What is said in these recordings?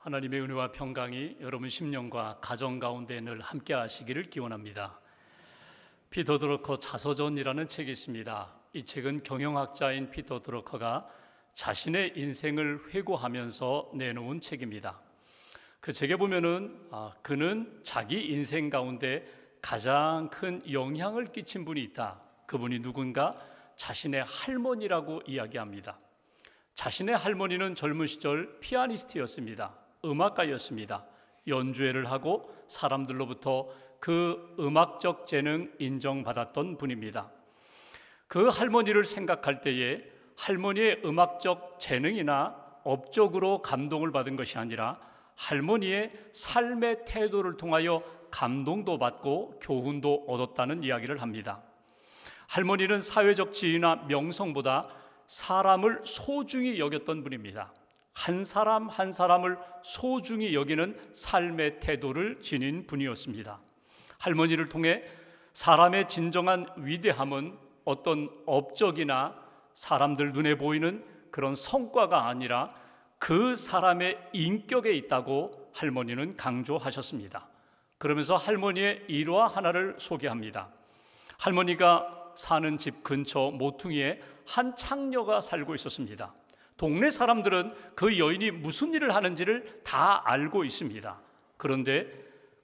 하나님의 은혜와 평강이 여러분 심령과 가정 가운데 늘 함께 하시기를 기원합니다. 피터 드러커 자서전이라는 책이 있습니다. 이 책은 경영학자인 피터 드러커가 자신의 인생을 회고하면서 내놓은 책입니다. 그 책에 보면은 그는 자기 인생 가운데 가장 큰 영향을 끼친 분이 있다. 그분이 누군가 자신의 할머니라고 이야기합니다. 자신의 할머니는 젊은 시절 피아니스트였습니다. 음악가였습니다. 연주회를 하고 사람들로부터 그 음악적 재능 인정받았던 분입니다. 그 할머니를 생각할 때에 할머니의 음악적 재능이나 업적으로 감동을 받은 것이 아니라 할머니의 삶의 태도를 통하여 감동도 받고 교훈도 얻었다는 이야기를 합니다. 할머니는 사회적 지위나 명성보다 사람을 소중히 여겼던 분입니다. 한 사람 한 사람을 소중히 여기는 삶의 태도를 지닌 분이었습니다. 할머니를 통해 사람의 진정한 위대함은 어떤 업적이나 사람들 눈에 보이는 그런 성과가 아니라 그 사람의 인격에 있다고 할머니는 강조하셨습니다. 그러면서 할머니의 일화 하나를 소개합니다. 할머니가 사는 집 근처 모퉁이에 한 창녀가 살고 있었습니다. 동네 사람들은 그 여인이 무슨 일을 하는지를 다 알고 있습니다. 그런데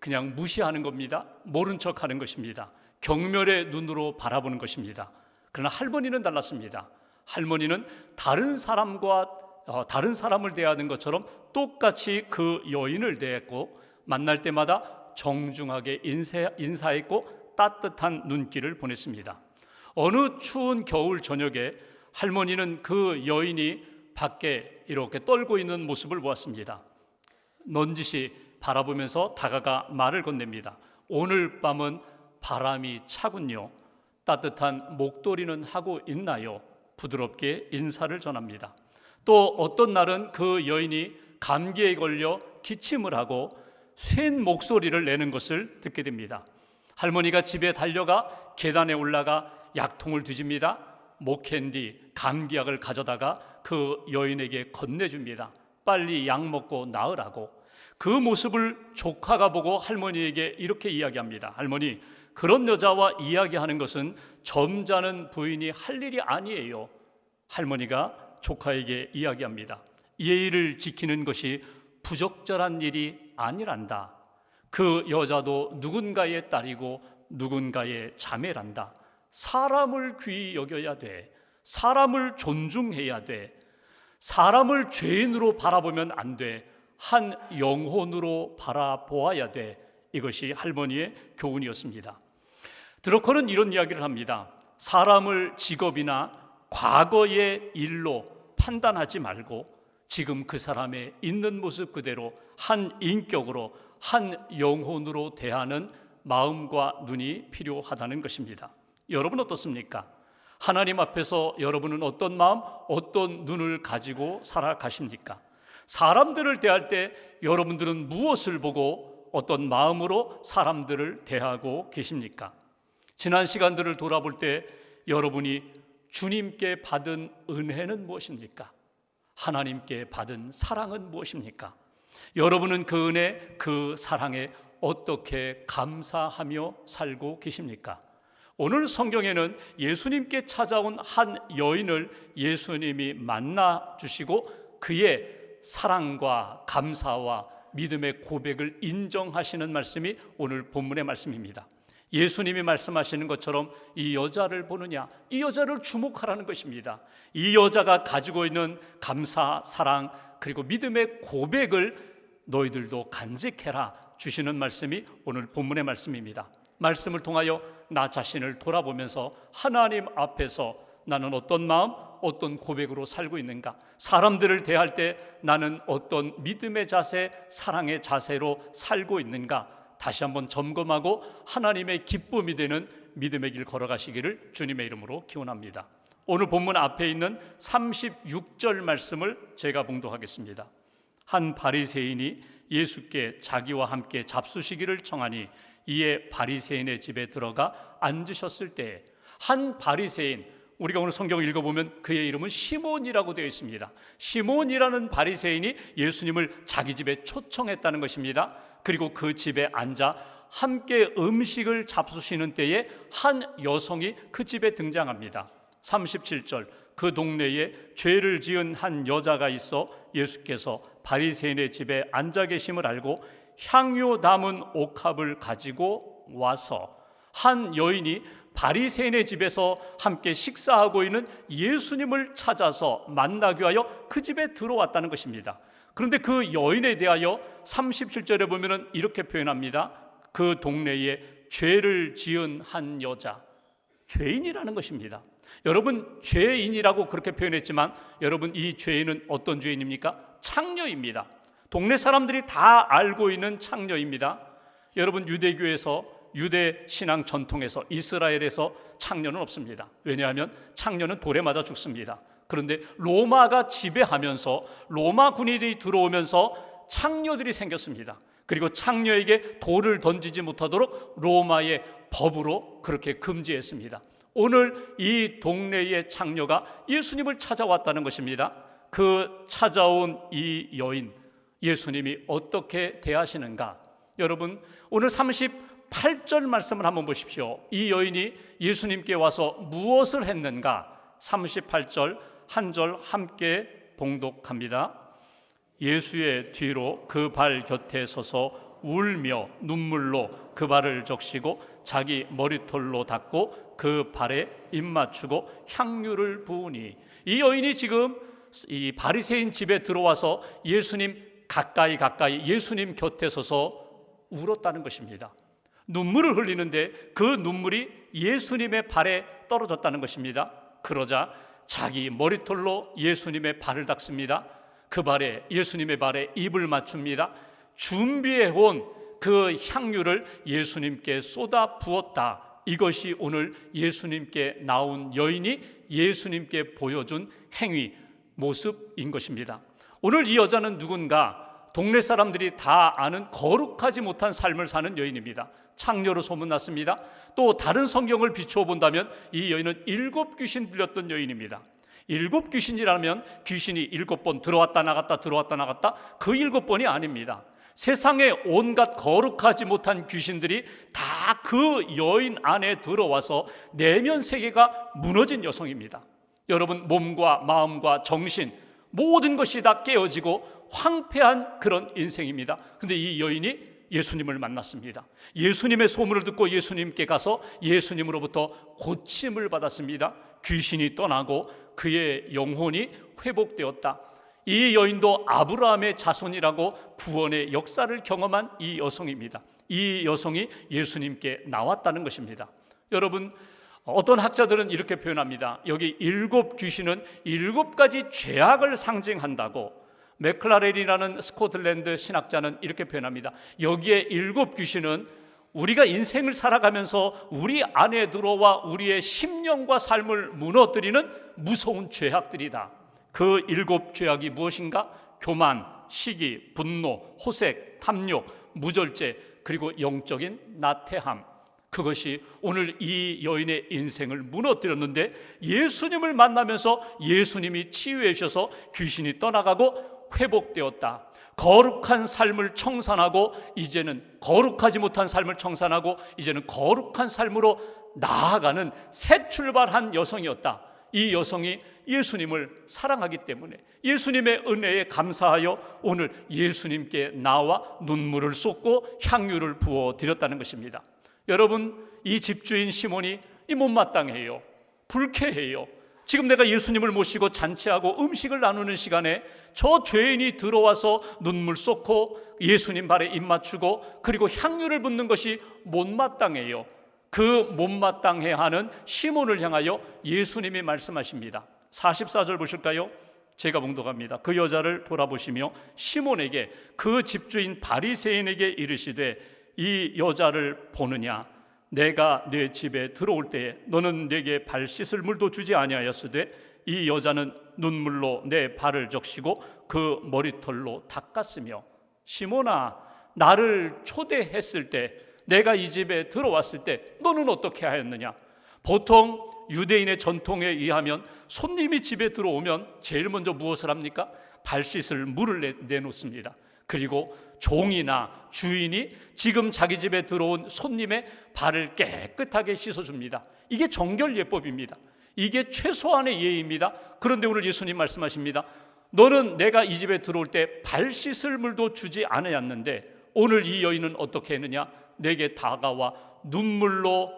그냥 무시하는 겁니다. 모른 척하는 것입니다. 경멸의 눈으로 바라보는 것입니다. 그러나 할머니는 달랐습니다. 할머니는 다른 사람을 대하는 것처럼 똑같이 그 여인을 대했고 만날 때마다 정중하게 인사했고 따뜻한 눈길을 보냈습니다. 어느 추운 겨울 저녁에 할머니는 그 여인이 밖에 이렇게 떨고 있는 모습을 보았습니다. 넌지시 바라보면서 다가가 말을 건넵니다. 오늘 밤은 바람이 차군요. 따뜻한 목도리는 하고 있나요? 부드럽게 인사를 전합니다. 또 어떤 날은 그 여인이 감기에 걸려 기침을 하고 쉰 목소리를 내는 것을 듣게 됩니다. 할머니가 집에 달려가 계단에 올라가 약통을 뒤집니다. 목캔디, 감기약을 가져다가 그 여인에게 건네줍니다. 빨리 약 먹고 나으라고. 그 모습을 조카가 보고 할머니에게 이렇게 이야기합니다. 할머니, 그런 여자와 이야기하는 것은 점잖은 부인이 할 일이 아니에요. 할머니가 조카에게 이야기합니다. 예의를 지키는 것이 부적절한 일이 아니란다. 그 여자도 누군가의 딸이고 누군가의 자매란다. 사람을 귀히 여겨야 돼. 사람을 존중해야 돼. 사람을 죄인으로 바라보면 안 돼. 한 영혼으로 바라보아야 돼. 이것이 할머니의 교훈이었습니다. 드러커는 이런 이야기를 합니다. 사람을 직업이나 과거의 일로 판단하지 말고 지금 그 사람의 있는 모습 그대로 한 인격으로 한 영혼으로 대하는 마음과 눈이 필요하다는 것입니다. 여러분 어떻습니까? 하나님 앞에서 여러분은 어떤 마음, 어떤 눈을 가지고 살아가십니까? 사람들을 대할 때 여러분들은 무엇을 보고 어떤 마음으로 사람들을 대하고 계십니까? 지난 시간들을 돌아볼 때 여러분이 주님께 받은 은혜는 무엇입니까? 하나님께 받은 사랑은 무엇입니까? 여러분은 그 은혜, 그 사랑에 어떻게 감사하며 살고 계십니까? 오늘 성경에는 예수님께 찾아온 한 여인을 예수님이 만나 주시고 그의 사랑과 감사와 믿음의 고백을 인정하시는 말씀이 오늘 본문의 말씀입니다. 예수님이 말씀하시는 것처럼 이 여자를 보느냐, 이 여자를 주목하라는 것입니다. 이 여자가 가지고 있는 감사, 사랑 그리고 믿음의 고백을 너희들도 간직해라 주시는 말씀이 오늘 본문의 말씀입니다. 말씀을 통하여 나 자신을 돌아보면서 하나님 앞에서 나는 어떤 마음, 어떤 고백으로 살고 있는가? 사람들을 대할 때 나는 어떤 믿음의 자세, 사랑의 자세로 살고 있는가? 다시 한번 점검하고 하나님의 기쁨이 되는 믿음의 길 걸어가시기를 주님의 이름으로 기원합니다. 오늘 본문 앞에 있는 36절 말씀을 제가 봉독하겠습니다. 한 바리새인이 예수께 자기와 함께 잡수시기를 청하니 이에 바리새인의 집에 들어가 앉으셨을 때 한 바리새인, 우리가 오늘 성경을 읽어보면 그의 이름은 시몬이라고 되어 있습니다. 시몬이라는 바리새인이 예수님을 자기 집에 초청했다는 것입니다. 그리고 그 집에 앉아 함께 음식을 잡수시는 때에 한 여성이 그 집에 등장합니다. 37절, 그 동네에 죄를 지은 한 여자가 있어 예수께서 바리새인의 집에 앉아 계심을 알고 향유 담은 옥합을 가지고 와서 한 여인이 바리새인의 집에서 함께 식사하고 있는 예수님을 찾아서 만나기 위하여 그 집에 들어왔다는 것입니다. 그런데 그 여인에 대하여 37절에 보면 이렇게 표현합니다. 그 동네에 죄를 지은 한 여자, 죄인이라는 것입니다. 여러분, 죄인이라고 그렇게 표현했지만 여러분, 이 죄인은 어떤 죄인입니까? 창녀입니다. 동네 사람들이 다 알고 있는 창녀입니다. 여러분, 유대교에서, 유대 신앙 전통에서, 이스라엘에서 창녀는 없습니다. 왜냐하면 창녀는 돌에 맞아 죽습니다. 그런데 로마가 지배하면서 로마 군인이 들어오면서 창녀들이 생겼습니다. 그리고 창녀에게 돌을 던지지 못하도록 로마의 법으로 그렇게 금지했습니다. 오늘 이 동네의 창녀가 예수님을 찾아왔다는 것입니다. 그 찾아온 이 여인, 예수님이 어떻게 대하시는가? 여러분, 오늘 38절 말씀을 한번 보십시오. 이 여인이 예수님께 와서 무엇을 했는가? 38절 한 절 함께 봉독합니다. 예수의 뒤로 그 발 곁에 서서 울며 눈물로 그 발을 적시고 자기 머리털로 닦고 그 발에 입 맞추고 향유를 부으니, 이 여인이 지금 이 바리새인 집에 들어와서 예수님 가까이 예수님 곁에 서서 울었다는 것입니다. 눈물을 흘리는데 그 눈물이 예수님의 발에 떨어졌다는 것입니다. 그러자 자기 머리털로 예수님의 발을 닦습니다. 그 발에, 예수님의 발에 입을 맞춥니다. 준비해온 그 향유를 예수님께 쏟아 부었다. 이것이 오늘 예수님께 나온 여인이 예수님께 보여준 행위, 모습인 것입니다. 오늘 이 여자는 누군가? 동네 사람들이 다 아는 거룩하지 못한 삶을 사는 여인입니다. 창녀로 소문났습니다. 또 다른 성경을 비추어 본다면 이 여인은 7 귀신 들렸던 여인입니다. 7 귀신이라면 귀신이 7번 들어왔다 나갔다 들어왔다 나갔다, 그 7번이 아닙니다. 세상에 온갖 거룩하지 못한 귀신들이 다 그 여인 안에 들어와서 내면 세계가 무너진 여성입니다. 여러분, 몸과 마음과 정신 모든 것이 다 깨어지고 황폐한 그런 인생입니다. 근데 이 여인이 예수님을 만났습니다. 예수님의 소문을 듣고 예수님께 가서 예수님으로부터 고침을 받았습니다. 귀신이 떠나고 그의 영혼이 회복되었다. 이 여인도 아브라함의 자손이라고 구원의 역사를 경험한 이 여성입니다. 이 여성이 예수님께 나왔다는 것입니다. 여러분, 어떤 학자들은 이렇게 표현합니다. 여기 7 귀신은 7가지 죄악을 상징한다고. 맥클라렌이라는 스코틀랜드 신학자는 이렇게 표현합니다. 여기에 7 귀신은 우리가 인생을 살아가면서 우리 안에 들어와 우리의 심령과 삶을 무너뜨리는 무서운 죄악들이다. 그 7 죄악이 무엇인가? 교만, 시기, 분노, 호색, 탐욕, 무절제, 그리고 영적인 나태함. 그것이 오늘 이 여인의 인생을 무너뜨렸는데 예수님을 만나면서 예수님이 치유해 주셔서 귀신이 떠나가고 회복되었다. 거룩한 삶을 청산하고 이제는 거룩하지 못한 삶을 청산하고 이제는 거룩한 삶으로 나아가는 새 출발한 여성이었다. 이 여성이 예수님을 사랑하기 때문에 예수님의 은혜에 감사하여 오늘 예수님께 나와 눈물을 쏟고 향유를 부어 드렸다는 것입니다. 여러분, 이 집주인 시몬이 이 못마땅해요. 불쾌해요. 지금 내가 예수님을 모시고 잔치하고 음식을 나누는 시간에 저 죄인이 들어와서 눈물 쏟고 예수님 발에 입 맞추고 그리고 향유를 붓는 것이 못마땅해요. 그 못마땅해하는 시몬을 향하여 예수님이 말씀하십니다. 44절 보실까요? 제가 봉독합니다. 그 여자를 돌아보시며 시몬에게, 그 집주인 바리새인에게 이르시되 이 여자를 보느냐? 내가 네 집에 들어올 때에 너는 내게 발 씻을 물도 주지 아니하였으되 이 여자는 눈물로 내 발을 적시고 그 머리털로 닦았으며. 시몬아, 나를 초대했을 때, 내가 이 집에 들어왔을 때 너는 어떻게 하였느냐? 보통 유대인의 전통에 의하면 손님이 집에 들어오면 제일 먼저 무엇을 합니까? 발 씻을 물을 내놓습니다. 그리고 종이나 주인이 지금 자기 집에 들어온 손님의 발을 깨끗하게 씻어줍니다. 이게 정결예법입니다. 이게 최소한의 예의입니다. 그런데 오늘 예수님 말씀하십니다. 너는 내가 이 집에 들어올 때 발 씻을 물도 주지 않았는데 오늘 이 여인은 어떻게 했느냐? 내게 다가와 눈물로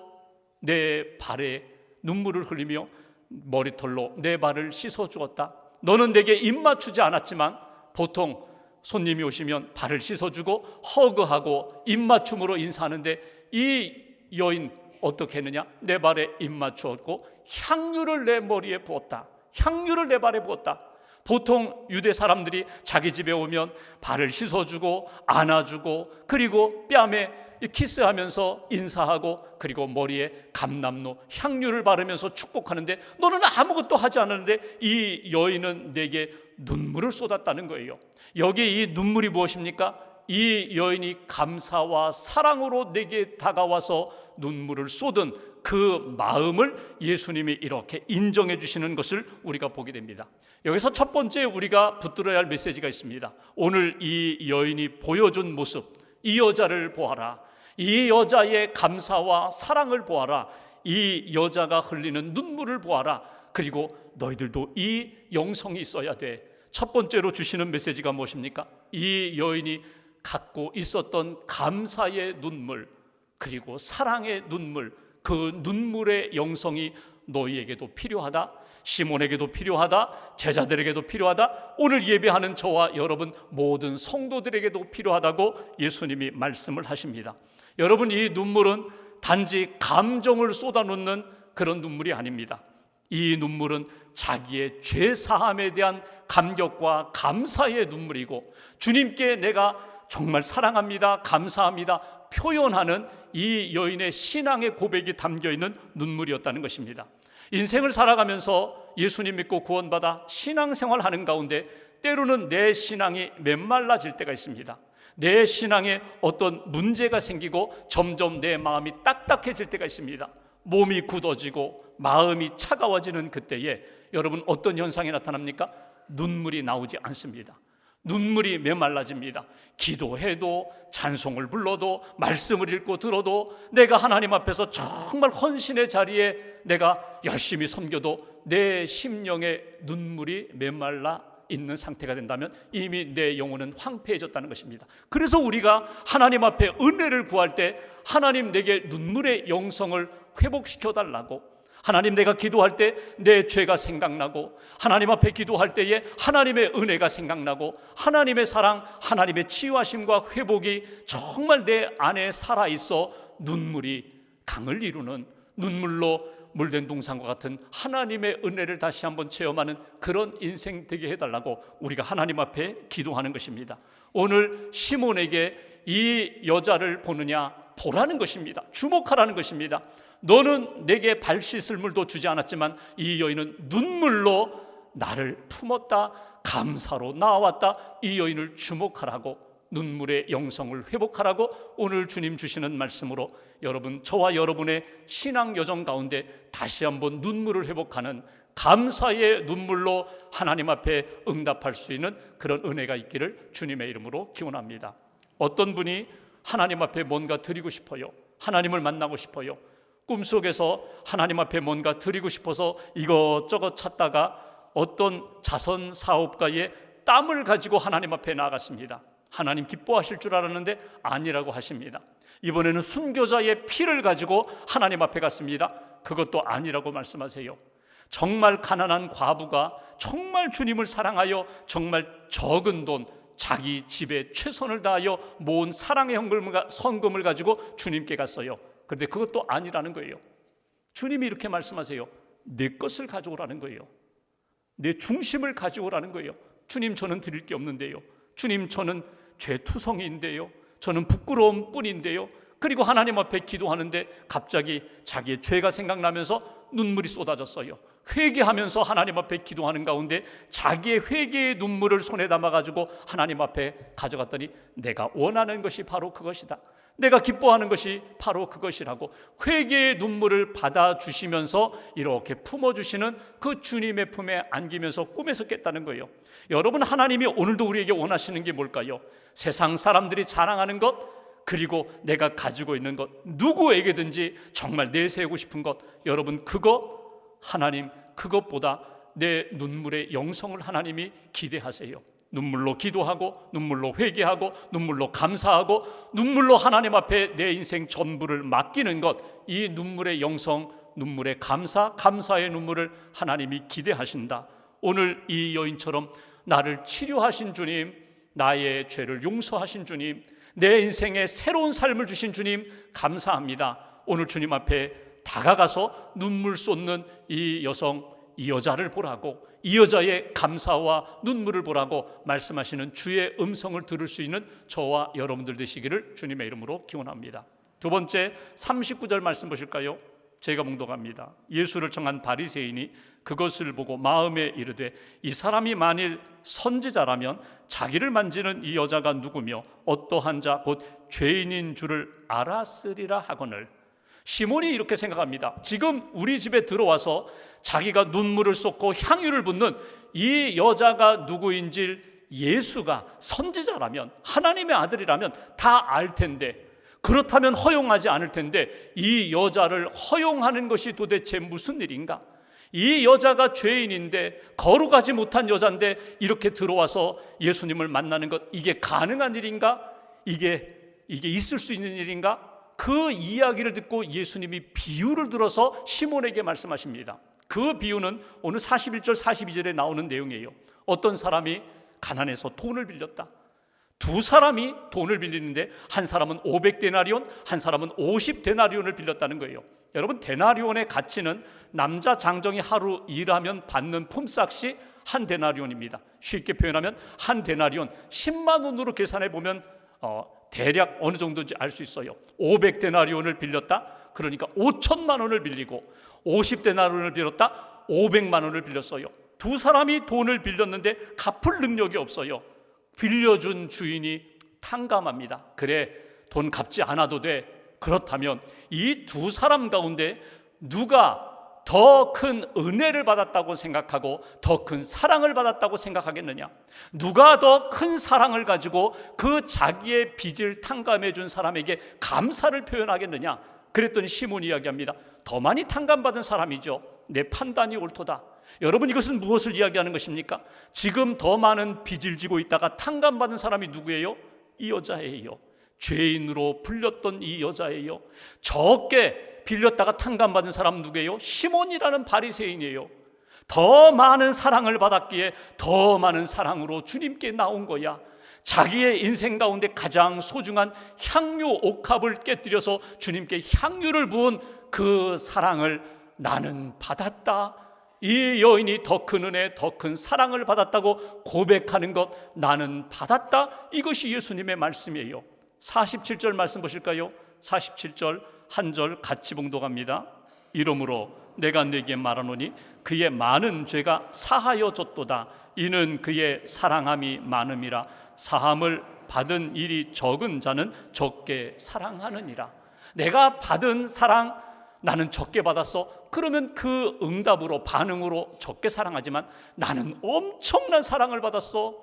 내 발에 눈물을 흘리며 머리털로 내 발을 씻어 주었다. 너는 내게 입 맞추지 않았지만 보통 손님이 오시면 발을 씻어주고 허그하고 입 맞춤으로 인사하는데 이 여인 어떻게 했느냐? 내 발에 입 맞추었고 향유를 내 머리에 부었다. 향유를 내 발에 부었다. 보통 유대 사람들이 자기 집에 오면 발을 씻어주고 안아주고 그리고 뺨에 키스하면서 인사하고 그리고 머리에 감람로 향유를 바르면서 축복하는데 너는 아무것도 하지 않았는데 이 여인은 내게 눈물을 쏟았다는 거예요. 여기 이 눈물이 무엇입니까? 이 여인이 감사와 사랑으로 내게 다가와서 눈물을 쏟은 그 마음을 예수님이 이렇게 인정해 주시는 것을 우리가 보게 됩니다. 여기서 첫 번째 우리가 붙들어야 할 메시지가 있습니다. 오늘 이 여인이 보여준 모습, 이 여자를 보아라. 이 여자의 감사와 사랑을 보아라. 이 여자가 흘리는 눈물을 보아라. 그리고 너희들도 이 영성이 있어야 돼. 첫 번째로 주시는 메시지가 무엇입니까? 이 여인이 갖고 있었던 감사의 눈물 그리고 사랑의 눈물, 그 눈물의 영성이 너희에게도 필요하다. 시몬에게도 필요하다. 제자들에게도 필요하다. 오늘 예배하는 저와 여러분 모든 성도들에게도 필요하다고 예수님이 말씀을 하십니다. 여러분, 이 눈물은 단지 감정을 쏟아놓는 그런 눈물이 아닙니다. 이 눈물은 자기의 죄 사함에 대한 감격과 감사의 눈물이고 주님께 내가 정말 사랑합니다, 감사합니다 표현하는 이 여인의 신앙의 고백이 담겨있는 눈물이었다는 것입니다. 인생을 살아가면서 예수님 믿고 구원받아 신앙생활하는 가운데 때로는 내 신앙이 메말라질 때가 있습니다. 내 신앙에 어떤 문제가 생기고 점점 내 마음이 딱딱해질 때가 있습니다. 몸이 굳어지고 마음이 차가워지는 그때에 여러분 어떤 현상이 나타납니까? 눈물이 나오지 않습니다. 눈물이 메말라집니다. 기도해도 찬송을 불러도 말씀을 읽고 들어도 내가 하나님 앞에서 정말 헌신의 자리에 내가 열심히 섬겨도 내 심령의 눈물이 메말라 있는 상태가 된다면 이미 내 영혼은 황폐해졌다는 것입니다. 그래서 우리가 하나님 앞에 은혜를 구할 때 하나님 내게 눈물의 영성을 회복시켜달라고, 하나님 내가 기도할 때 내 죄가 생각나고 하나님 앞에 기도할 때에 하나님의 은혜가 생각나고 하나님의 사랑, 하나님의 치유하심과 회복이 정말 내 안에 살아있어 눈물이 강을 이루는, 눈물로 물된 동산과 같은 하나님의 은혜를 다시 한번 체험하는 그런 인생 되게 해달라고 우리가 하나님 앞에 기도하는 것입니다. 오늘 시몬에게 이 여자를 보느냐, 보라는 것입니다. 주목하라는 것입니다. 너는 내게 발 씻을 물도 주지 않았지만 이 여인은 눈물로 나를 품었다, 감사로 나왔다. 이 여인을 주목하라고, 눈물의 영성을 회복하라고 오늘 주님 주시는 말씀으로 여러분, 저와 여러분의 신앙 여정 가운데 다시 한번 눈물을 회복하는 감사의 눈물로 하나님 앞에 응답할 수 있는 그런 은혜가 있기를 주님의 이름으로 기원합니다. 어떤 분이 하나님 앞에 뭔가 드리고 싶어요. 하나님을 만나고 싶어요. 꿈속에서 하나님 앞에 뭔가 드리고 싶어서 이것저것 찾다가 어떤 자선 사업가의 땀을 가지고 하나님 앞에 나아갔습니다. 하나님 기뻐하실 줄 알았는데 아니라고 하십니다. 이번에는 순교자의 피를 가지고 하나님 앞에 갔습니다. 그것도 아니라고 말씀하세요. 정말 가난한 과부가 정말 주님을 사랑하여 정말 적은 돈, 자기 집에 최선을 다하여 모은 사랑의 헌금을 가지고 주님께 갔어요. 그런데 그것도 아니라는 거예요. 주님이 이렇게 말씀하세요. 내 것을 가져오라는 거예요. 내 중심을 가져오라는 거예요. 주님, 저는 드릴 게 없는데요. 주님, 저는 죄투성이인데요. 저는 부끄러움 뿐인데요. 그리고 하나님 앞에 기도하는데 갑자기 자기의 죄가 생각나면서 눈물이 쏟아졌어요. 회개하면서 하나님 앞에 기도하는 가운데 자기의 회개의 눈물을 손에 담아가지고 하나님 앞에 가져갔더니 내가 원하는 것이 바로 그것이다. 내가 기뻐하는 것이 바로 그것이라고 회개의 눈물을 받아주시면서 이렇게 품어주시는 그 주님의 품에 안기면서 꿈에서 깼다는 거예요. 여러분, 하나님이 오늘도 우리에게 원하시는 게 뭘까요? 세상 사람들이 자랑하는 것, 그리고 내가 가지고 있는 것, 누구에게든지 정말 내세우고 싶은 것, 여러분, 하나님 그것보다 내 눈물의 영성을 하나님이 기대하세요. 눈물로 기도하고, 눈물로 회개하고, 눈물로 감사하고, 눈물로 하나님 앞에 내 인생 전부를 맡기는 것, 이 눈물의 영성, 눈물의 감사의 눈물을 하나님이 기대하신다. 오늘 이 여인처럼 나를 치료하신 주님, 나의 죄를 용서하신 주님, 내 인생에 새로운 삶을 주신 주님 감사합니다. 오늘 주님 앞에 다가가서 눈물 쏟는 이 여성, 이 여자를 보라고, 이 여자의 감사와 눈물을 보라고 말씀하시는 주의 음성을 들을 수 있는 저와 여러분들 되시기를 주님의 이름으로 기원합니다. 두 번째 39절 말씀 보실까요? 제가 봉독합니다. 예수를 청한 바리새인이 그것을 보고 마음에 이르되 이 사람이 만일 선지자라면 자기를 만지는 이 여자가 누구며 어떠한 자 곧 죄인인 줄을 알았으리라 하거늘. 시몬이 이렇게 생각합니다. 지금 우리 집에 들어와서 자기가 눈물을 쏟고 향유를 붓는 이 여자가 누구인지 예수가 선지자라면, 하나님의 아들이라면 다 알 텐데, 그렇다면 허용하지 않을 텐데 이 여자를 허용하는 것이 도대체 무슨 일인가? 이 여자가 죄인인데, 거룩하지 못한 여자인데 이렇게 들어와서 예수님을 만나는 것, 이게 가능한 일인가? 이게 있을 수 있는 일인가? 그 이야기를 듣고 예수님이 비유를 들어서 시몬에게 말씀하십니다. 그 비유는 오늘 41절 42절에 나오는 내용이에요. 어떤 사람이 가난해서 돈을 빌렸다. 두 사람이 돈을 빌리는데 한 사람은 500데나리온, 한 사람은 50데나리온을 빌렸다는 거예요. 여러분, 데나리온의 가치는 남자 장정이 하루 일하면 받는 품삯이 한 데나리온입니다. 쉽게 표현하면 한 데나리온 10만 원으로 계산해 보면 대략 어느 정도인지 알 수 있어요. 500데나리온을 빌렸다, 그러니까 5천만 원을 빌리고, 50데나리온을 빌렸다, 500만 원을 빌렸어요. 두 사람이 돈을 빌렸는데 갚을 능력이 없어요. 빌려준 주인이 탕감합니다. 그래, 돈 갚지 않아도 돼. 그렇다면 이 두 사람 가운데 누가 더 큰 은혜를 받았다고 생각하고 더 큰 사랑을 받았다고 생각하겠느냐? 누가 더 큰 사랑을 가지고 그 자기의 빚을 탕감해 준 사람에게 감사를 표현하겠느냐? 그랬더니 시몬이 이야기합니다. 더 많이 탕감받은 사람이죠. 내 판단이 옳도다. 여러분, 이것은 무엇을 이야기하는 것입니까? 지금 더 많은 빚을 지고 있다가 탕감받은 사람이 누구예요? 이 여자예요. 죄인으로 불렸던 이 여자예요. 적게 빌렸다가 탕감받은 사람 누구예요? 시몬이라는 바리새인이에요. 더 많은 사랑을 받았기에 더 많은 사랑으로 주님께 나온 거야. 자기의 인생 가운데 가장 소중한 향유 옥합을 깨뜨려서 주님께 향유를 부은 그 사랑을 나는 받았다. 이 여인이 더 큰 은혜, 더 큰 사랑을 받았다고 고백하는 것, 나는 받았다. 이것이 예수님의 말씀이에요. 47절 말씀 보실까요? 47절 한 절 같이 봉독합니다. 이러므로 내가 네게 말하노니 그의 많은 죄가 사하여 졌도다. 이는 그의 사랑함이 많음이라. 사함을 받은 일이 적은 자는 적게 사랑하느니라. 내가 받은 사랑, 나는 적게 받았어. 그러면 그 응답으로, 반응으로 적게 사랑하지만 나는 엄청난 사랑을 받았어,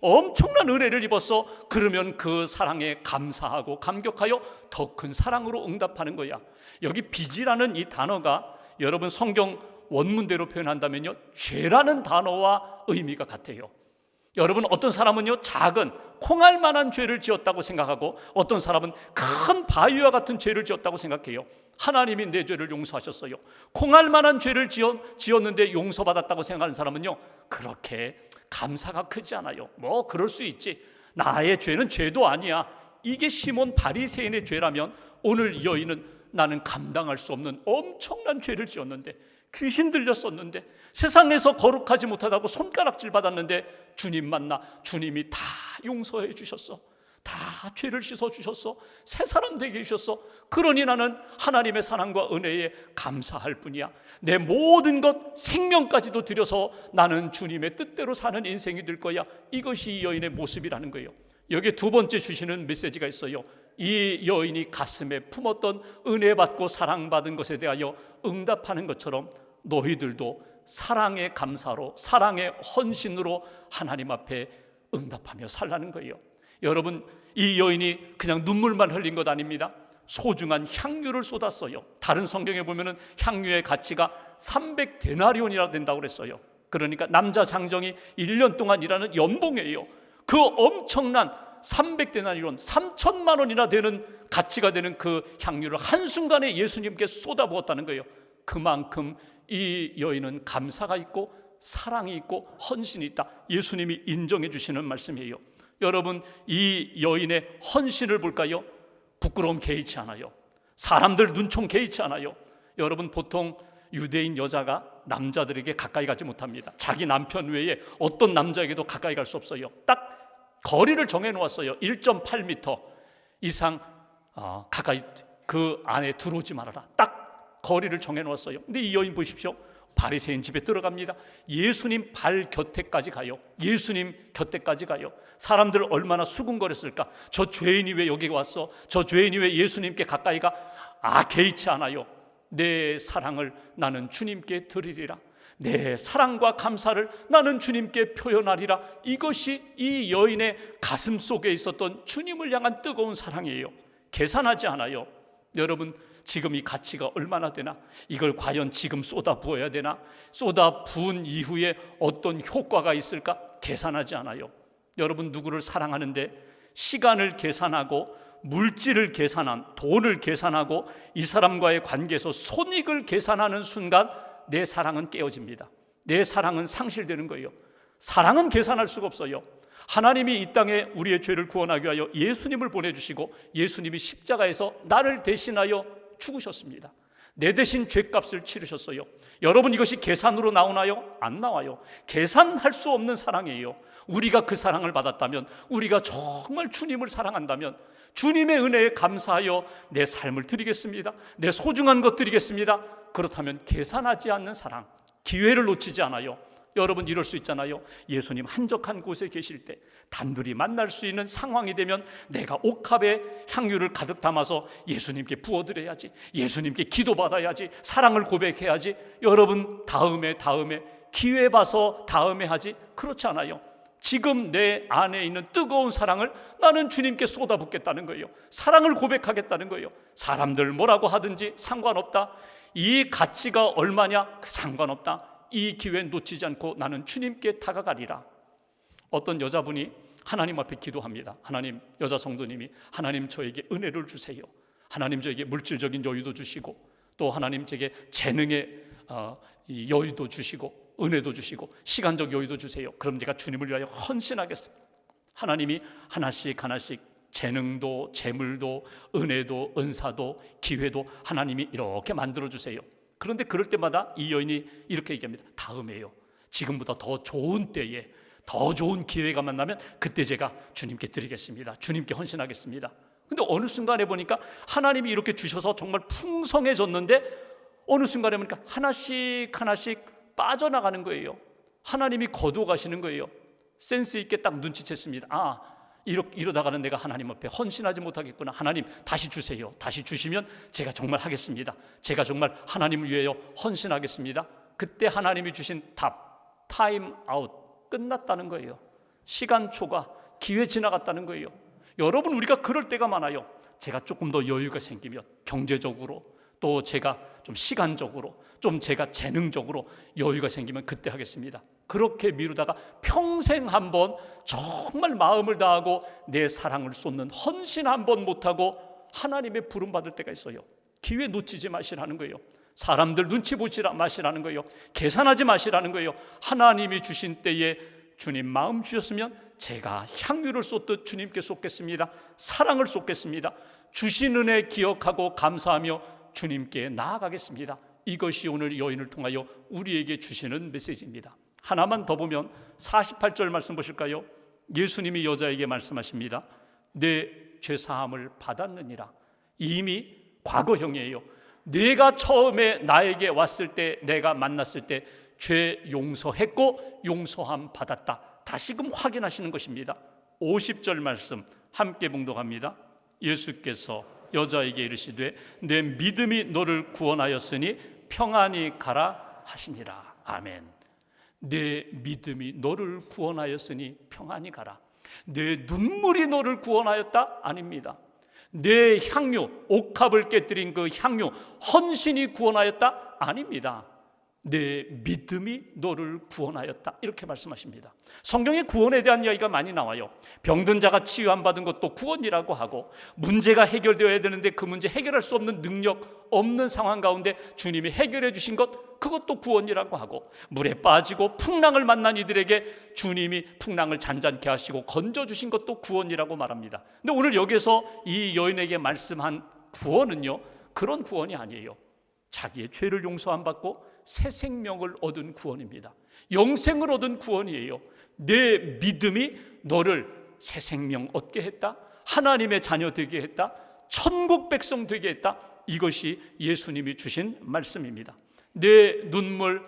엄청난 은혜를 입었어. 그러면 그 사랑에 감사하고 감격하여 더 큰 사랑으로 응답하는 거야. 여기 빚이라는 이 단어가 여러분 성경 원문대로 표현한다면요, 죄라는 단어와 의미가 같아요. 여러분, 어떤 사람은요 작은 콩알만한 죄를 지었다고 생각하고 어떤 사람은 큰 바위와 같은 죄를 지었다고 생각해요. 하나님이 내 죄를 용서하셨어요. 콩알만한 죄를 지었는데 용서받았다고 생각하는 사람은요, 그렇게 감사가 크지 않아요. 뭐 그럴 수 있지, 나의 죄는 죄도 아니야. 이게 시몬 바리새인의 죄라면 오늘 이 여인은 나는 감당할 수 없는 엄청난 죄를 지었는데, 귀신 들렸었는데, 세상에서 거룩하지 못하다고 손가락질 받았는데 주님 만나 주님이 다 용서해 주셨어. 다 죄를 씻어 주셨어. 새 사람 되게 해주셨어. 그러니 나는 하나님의 사랑과 은혜에 감사할 뿐이야. 내 모든 것, 생명까지도 들여서 나는 주님의 뜻대로 사는 인생이 될 거야. 이것이 이 여인의 모습이라는 거예요. 여기 두 번째 주시는 메시지가 있어요. 이 여인이 가슴에 품었던 은혜 받고 사랑받은 것에 대하여 응답하는 것처럼 너희들도 사랑의 감사로, 사랑의 헌신으로 하나님 앞에 응답하며 살라는 거예요. 여러분, 이 여인이 그냥 눈물만 흘린 것 아닙니다. 소중한 향유를 쏟았어요. 다른 성경에 보면은 향유의 가치가 300데나리온이나 된다고 그랬어요. 그러니까 남자 장정이 1년 동안 일하는 연봉이에요. 그 엄청난 300데나리온, 3천만 원이나 되는 가치가 되는 그 향유를 한순간에 예수님께 쏟아부었다는 거예요. 그만큼 이 여인은 감사가 있고 사랑이 있고 헌신이 있다. 예수님이 인정해 주시는 말씀이에요. 여러분, 이 여인의 헌신을 볼까요? 부끄러움 개의치 않아요. 사람들 눈총 개의치 않아요. 여러분, 보통 유대인 여자가 남자들에게 가까이 가지 못합니다. 자기 남편 외에 어떤 남자에게도 가까이 갈 수 없어요. 딱 거리를 정해 놓았어요. 1.8m 이상 가까이 그 안에 들어오지 말아라. 딱 거리를 정해 놓았어요. 근데 이 여인 보십시오. 바리새인 집에 들어갑니다. 예수님 발 곁에까지 가요. 예수님 곁에까지 가요. 사람들 얼마나 수군거렸을까. 저 죄인이 왜 여기 왔어? 저 죄인이 왜 예수님께 가까이 가? 개의치 않아요. 내 사랑을 나는 주님께 드리리라. 내 사랑과 감사를 나는 주님께 표현하리라. 이것이 이 여인의 가슴 속에 있었던 주님을 향한 뜨거운 사랑이에요. 계산하지 않아요. 여러분, 지금 이 가치가 얼마나 되나? 이걸 과연 지금 쏟아 부어야 되나? 쏟아 부은 이후에 어떤 효과가 있을까? 계산하지 않아요. 여러분, 누구를 사랑하는데 시간을 계산하고 물질을 계산한, 돈을 계산하고 이 사람과의 관계에서 손익을 계산하는 순간 내 사랑은 깨어집니다. 내 사랑은 상실되는 거예요. 사랑은 계산할 수가 없어요. 하나님이 이 땅에 우리의 죄를 구원하기 위하여 예수님을 보내주시고 예수님이 십자가에서 나를 대신하여 죽으셨습니다. 내 대신 죄값을 치르셨어요. 여러분, 이것이 계산으로 나오나요? 안 나와요. 계산할 수 없는 사랑이에요. 우리가 그 사랑을 받았다면, 우리가 정말 주님을 사랑한다면 주님의 은혜에 감사하여 내 삶을 드리겠습니다. 내 소중한 것 드리겠습니다. 그렇다면 계산하지 않는 사랑, 기회를 놓치지 않아요. 여러분, 이럴 수 있잖아요. 예수님 한적한 곳에 계실 때 단둘이 만날 수 있는 상황이 되면 내가 옥합에 향유를 가득 담아서 예수님께 부어드려야지, 예수님께 기도받아야지, 사랑을 고백해야지. 여러분, 다음에 기회 봐서 다음에 하지. 그렇지 않아요. 지금 내 안에 있는 뜨거운 사랑을 나는 주님께 쏟아붓겠다는 거예요. 사랑을 고백하겠다는 거예요. 사람들 뭐라고 하든지 상관없다. 이 가치가 얼마냐? 상관없다. 이 기회 놓치지 않고 나는 주님께 다가가리라. 어떤 여자분이 하나님 앞에 기도합니다. 하나님, 여자 성도님이 하나님, 저에게 은혜를 주세요. 하나님, 저에게 물질적인 여유도 주시고 또 하나님, 제게 재능의 여유도 주시고 은혜도 주시고 시간적 여유도 주세요. 그럼 제가 주님을 위하여 헌신하겠습니다. 하나님이 하나씩 재능도 재물도 은혜도 은사도 기회도 하나님이 이렇게 만들어주세요. 그런데 그럴 때마다 이 여인이 이렇게 얘기합니다. 다음에요. 지금보다 더 좋은 때에 더 좋은 기회가 만나면 그때 제가 주님께 드리겠습니다. 주님께 헌신하겠습니다. 근데 어느 순간에 보니까 하나님이 이렇게 주셔서 정말 풍성해졌는데 어느 순간에 보니까 하나씩 빠져나가는 거예요. 하나님이 거두어 가시는 거예요. 센스 있게 딱 눈치챘습니다. 이러다가는 내가 하나님 앞에 헌신하지 못하겠구나. 하나님, 다시 주세요. 다시 주시면 제가 정말 하겠습니다. 제가 정말 하나님을 위하여 헌신하겠습니다. 그때 하나님이 주신 답, 타임 아웃, 끝났다는 거예요. 시간 초과, 기회 지나갔다는 거예요. 여러분, 우리가 그럴 때가 많아요. 제가 조금 더 여유가 생기면 경제적으로, 또 제가 좀 시간적으로, 좀 제가 재능적으로 여유가 생기면 그때 하겠습니다. 그렇게 미루다가 평생 한번 정말 마음을 다하고 내 사랑을 쏟는 헌신 한번 못하고 하나님의 부름 받을 때가 있어요. 기회 놓치지 마시라는 거예요. 사람들 눈치 보지 마시라는 거예요. 계산하지 마시라는 거예요. 하나님이 주신 때에 주님 마음 주셨으면 제가 향유를 쏟듯 주님께 쏟겠습니다. 사랑을 쏟겠습니다. 주신 은혜 기억하고 감사하며 주님께 나아가겠습니다. 이것이 오늘 여인을 통하여 우리에게 주시는 메시지입니다. 하나만 더 보면 48절 말씀 보실까요? 예수님이 여자에게 말씀하십니다. 내 죄사함을 받았느니라. 이미 과거형이에요. 내가 처음에 나에게 왔을 때, 내가 만났을 때 죄 용서했고 용서함 받았다. 다시금 확인하시는 것입니다. 50절 말씀 함께 봉독합니다. 예수께서 여자에게 이르시되 내 믿음이 너를 구원하였으니 평안히 가라 하시니라. 아멘. 내 믿음이 너를 구원하였으니 평안히 가라. 내 눈물이 너를 구원하였다? 아닙니다. 내 향유, 옥합을 깨뜨린 그 향유, 헌신이 구원하였다? 아닙니다. 내 믿음이 너를 구원하였다, 이렇게 말씀하십니다. 성경에 구원에 대한 이야기가 많이 나와요. 병든 자가 치유 안 받은 것도 구원이라고 하고, 문제가 해결되어야 되는데 그 문제 해결할 수 없는 능력 없는 상황 가운데 주님이 해결해 주신 것, 그것도 구원이라고 하고, 물에 빠지고 풍랑을 만난 이들에게 주님이 풍랑을 잔잔케 하시고 건져주신 것도 구원이라고 말합니다. 근데 오늘 여기서 이 여인에게 말씀한 구원은요, 그런 구원이 아니에요. 자기의 죄를 용서 안 받고 새 생명을 얻은 구원입니다. 영생을 얻은 구원이에요. 내 믿음이 너를 새 생명 얻게 했다, 하나님의 자녀 되게 했다, 천국 백성 되게 했다. 이것이 예수님이 주신 말씀입니다. 내 눈물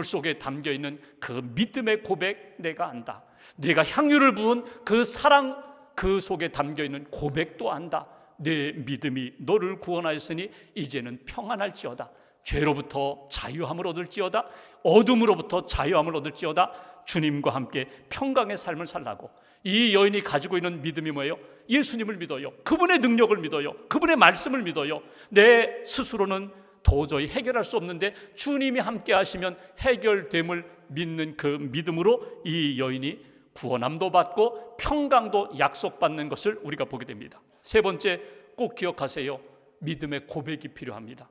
속에 담겨있는 그 믿음의 고백 내가 안다. 내가 향유를 부은 그 사랑 그 속에 담겨있는 고백도 안다. 내 믿음이 너를 구원하였으니 이제는 평안할지어다. 죄로부터 자유함을 얻을지어다. 어둠으로부터 자유함을 얻을지어다. 주님과 함께 평강의 삶을 살라고. 이 여인이 가지고 있는 믿음이 뭐예요? 예수님을 믿어요. 그분의 능력을 믿어요. 그분의 말씀을 믿어요. 내 스스로는 도저히 해결할 수 없는데 주님이 함께 하시면 해결됨을 믿는 그 믿음으로 이 여인이 구원함도 받고 평강도 약속받는 것을 우리가 보게 됩니다. 세 번째, 꼭 기억하세요. 믿음의 고백이 필요합니다.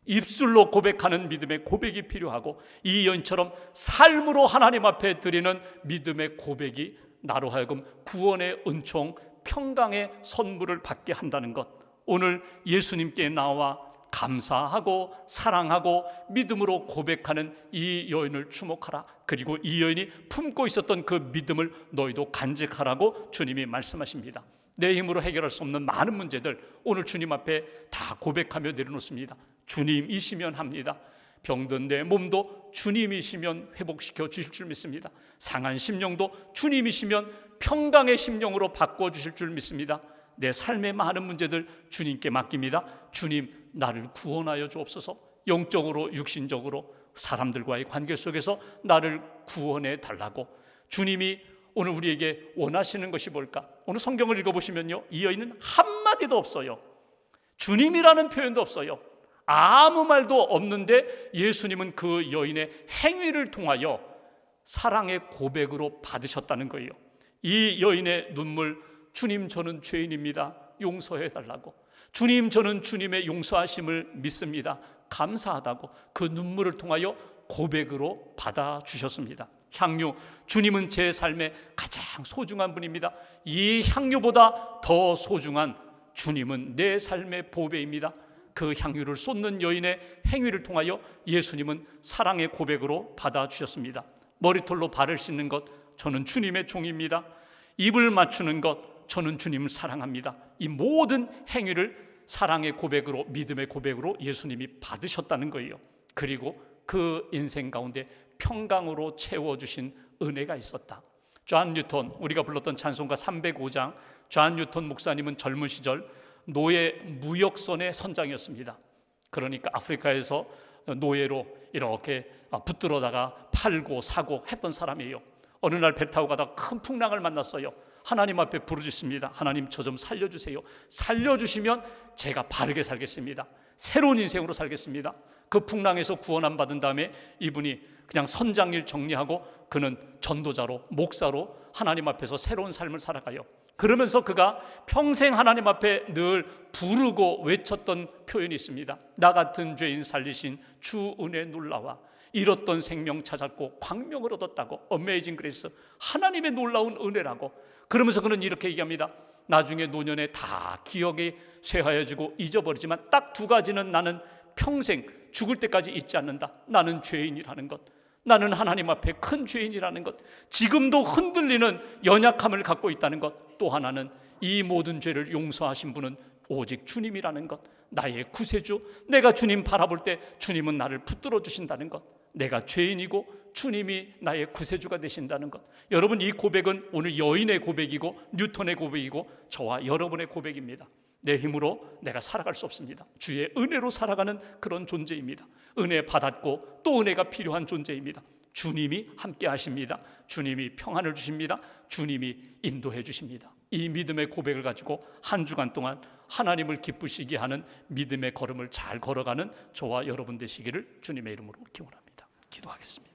입술로 고백하는 믿음의 고백이 필요하고, 이 여인처럼 삶으로 하나님 앞에 드리는 믿음의 고백이 나로 하여금 구원의 은총, 평강의 선물을 받게 한다는 것. 오늘 예수님께 나와 감사하고 사랑하고 믿음으로 고백하는 이 여인을 주목하라. 그리고 이 여인이 품고 있었던 그 믿음을 너희도 간직하라고 주님이 말씀하십니다. 내 힘으로 해결할 수 없는 많은 문제들 오늘 주님 앞에 다 고백하며 내려놓습니다. 주님이시면 합니다. 병든 내 몸도 주님이시면 회복시켜 주실 줄 믿습니다. 상한 심령도 주님이시면 평강의 심령으로 바꿔주실 줄 믿습니다. 내 삶의 많은 문제들 주님께 맡깁니다. 주님, 나를 구원하여 주옵소서. 영적으로 육신적으로 사람들과의 관계 속에서 나를 구원해 달라고. 주님이 오늘 우리에게 원하시는 것이 뭘까? 오늘 성경을 읽어보시면요, 이 여인은 한마디도 없어요. 주님이라는 표현도 없어요. 아무 말도 없는데 예수님은 그 여인의 행위를 통하여 사랑의 고백으로 받으셨다는 거예요. 이 여인의 눈물, 주님 저는 죄인입니다, 용서해 달라고. 주님 저는 주님의 용서하심을 믿습니다, 감사하다고. 그 눈물을 통하여 고백으로 받아주셨습니다. 향유, 주님은 제 삶의 가장 소중한 분입니다. 이 향유보다 더 소중한 주님은 내 삶의 보배입니다. 그 향유를 쏟는 여인의 행위를 통하여 예수님은 사랑의 고백으로 받아주셨습니다. 머리털로 발을 씻는 것, 저는 주님의 종입니다. 입을 맞추는 것, 저는 주님을 사랑합니다. 이 모든 행위를 사랑의 고백으로, 믿음의 고백으로 예수님이 받으셨다는 거예요. 그리고 그 인생 가운데 평강으로 채워주신 은혜가 있었다. 존 뉴턴, 우리가 불렀던 찬송가 305장, 존 뉴턴 목사님은 젊은 시절 노예 무역선의 선장이었습니다. 그러니까 아프리카에서 노예로 이렇게 붙들어다가 팔고 사고 했던 사람이에요. 어느 날 배 타고 가다가 큰 풍랑을 만났어요. 하나님 앞에 부르짖습니다. 하나님, 저 좀 살려주세요. 살려주시면 제가 바르게 살겠습니다. 새로운 인생으로 살겠습니다. 그 풍랑에서 구원 안 받은 다음에 이분이 그냥 선장일 정리하고 그는 전도자로, 목사로 하나님 앞에서 새로운 삶을 살아가요. 그러면서 그가 평생 하나님 앞에 늘 부르고 외쳤던 표현이 있습니다. 나 같은 죄인 살리신 주 은혜 놀라와 잃었던 생명 찾았고 광명을 얻었다고. 어메이징 그레이스, 하나님의 놀라운 은혜라고. 그러면서 그는 이렇게 얘기합니다. 나중에 노년에 다 기억이 쇠하여지고 잊어버리지만 딱 두 가지는 나는 평생 죽을 때까지 잊지 않는다. 나는 죄인이라는 것, 나는 하나님 앞에 큰 죄인이라는 것, 지금도 흔들리는 연약함을 갖고 있다는 것, 또 하나는 이 모든 죄를 용서하신 분은 오직 주님이라는 것, 나의 구세주, 내가 주님 바라볼 때 주님은 나를 붙들어 주신다는 것, 내가 죄인이고 주님이 나의 구세주가 되신다는 것. 여러분, 이 고백은 오늘 여인의 고백이고 뉴턴의 고백이고 저와 여러분의 고백입니다. 내 힘으로 내가 살아갈 수 없습니다. 주의 은혜로 살아가는 그런 존재입니다. 은혜 받았고 또 은혜가 필요한 존재입니다. 주님이 함께 하십니다. 주님이 평안을 주십니다. 주님이 인도해 주십니다. 이 믿음의 고백을 가지고 한 주간 동안 하나님을 기쁘시게 하는 믿음의 걸음을 잘 걸어가는 저와 여러분 되시기를 주님의 이름으로 기원합니다. 기도하겠습니다.